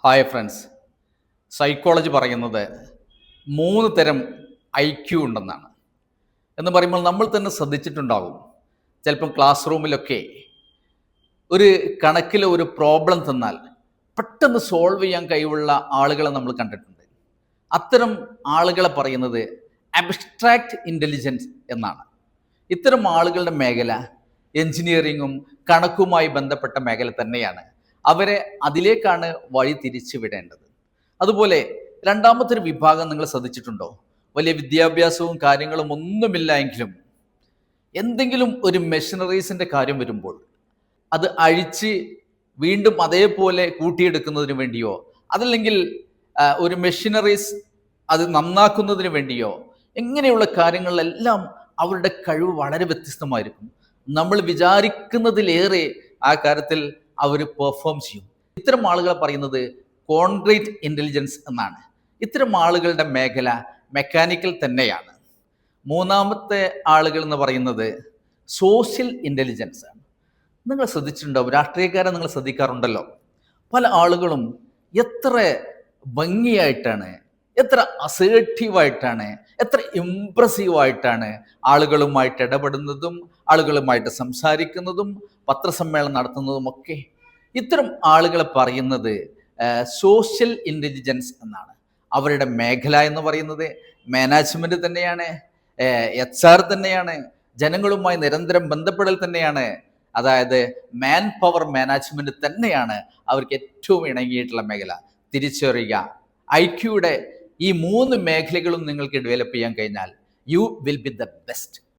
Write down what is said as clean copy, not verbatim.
Hi friends. Psychology പറയുന്നത് 3 തരം IQ ഉണ്ടെന്നാണ്. എന്ന് പറയുമ്പോൾ നമ്മൾ തന്നെ ശ്രദ്ധിച്ചിട്ടുണ്ടാകും. ചിലപ്പം ക്ലാസ് റൂമിലൊക്കെ ഒരു കണക്കിലെ ഒരു പ്രോബ്ലം തന്നാൽ പെട്ടെന്ന് സോൾവ് ചെയ്യാൻ കഴിവുള്ള ആളുകളെ നമ്മൾ കണ്ടിട്ടുണ്ട്. അത്തരം ആളുകളെ പറയുന്നത് അബ്സ്ട്രാക്റ്റ് ഇൻ്റലിജൻസ് എന്നാണ്. ഇത്തരം ആളുകളുടെ മേഖല എൻജിനീയറിങ്ങും കണക്കുമായി ബന്ധപ്പെട്ട മേഖല തന്നെയാണ്. അവരെ അതിലേക്കാണ് വഴി തിരിച്ചു വിടേണ്ടത്. അതുപോലെ രണ്ടാമത്തെ ഒരു വിഭാഗം നിങ്ങൾ ശ്രദ്ധിച്ചിട്ടുണ്ടോ? വലിയ വിദ്യാഭ്യാസവും കാര്യങ്ങളും ഒന്നുമില്ല എങ്കിലും എന്തെങ്കിലും ഒരു മെഷീനറീസിൻ്റെ കാര്യം വരുമ്പോൾ അത് അഴിച്ച് വീണ്ടും അതേപോലെ കൂട്ടിയെടുക്കുന്നതിന് വേണ്ടിയോ അതല്ലെങ്കിൽ ഒരു മെഷീനറീസ് അത് നന്നാക്കുന്നതിന് വേണ്ടിയോ ഇങ്ങനെയുള്ള കാര്യങ്ങളിലെല്ലാം അവരുടെ കഴിവ് വളരെ വ്യത്യസ്തമായിരിക്കും. നമ്മൾ വിചാരിക്കുന്നതിലേറെ ആ കാര്യത്തിൽ അവർ പെർഫോം ചെയ്യും. ഇത്തരം ആളുകളെ പറയുന്നത് കോൺക്രീറ്റ് ഇൻ്റലിജൻസ് എന്നാണ്. ഇത്തരം ആളുകളുടെ മേഖല മെക്കാനിക്കൽ തന്നെയാണ്. മൂന്നാമത്തെ ആളുകൾ എന്ന് പറയുന്നത് സോഷ്യൽ ഇൻ്റലിജൻസ് ആണ്. നിങ്ങൾ ശ്രദ്ധിച്ചിട്ടുണ്ടാവും, രാഷ്ട്രീയക്കാരെ നിങ്ങൾ ശ്രദ്ധിക്കാറുണ്ടല്ലോ. പല ആളുകളും എത്ര ഭംഗിയായിട്ടാണ്, എത്ര അസേർട്ടീവായിട്ടാണ്, എത്ര ഇംപ്രസീവായിട്ടാണ് ആളുകളുമായിട്ട് ഇടപെടുന്നതും ആളുകളുമായിട്ട് സംസാരിക്കുന്നതും പത്രസമ്മേളനം നടത്തുന്നതും ഒക്കെ. ഇത്തരം ആളുകളെ പറയുന്നത് സോഷ്യൽ ഇൻ്റലിജൻസ് എന്നാണ്. അവരുടെ മേഖല എന്ന് പറയുന്നത് മാനേജ്മെൻറ്റ് തന്നെയാണ്, HR തന്നെയാണ്, ജനങ്ങളുമായി നിരന്തരം ബന്ധപ്പെടൽ തന്നെയാണ്. അതായത് മാൻ പവർ മാനേജ്മെൻറ്റ് തന്നെയാണ് അവർക്ക് ഏറ്റവും ഇണങ്ങിയിട്ടുള്ള മേഖല. തിരിച്ചറിയുക, IQയുടെ ഈ 3 മേഖലകളും നിങ്ങൾക്ക് ഡെവലപ്പ് ചെയ്യാൻ കഴിഞ്ഞാൽ you will be the best.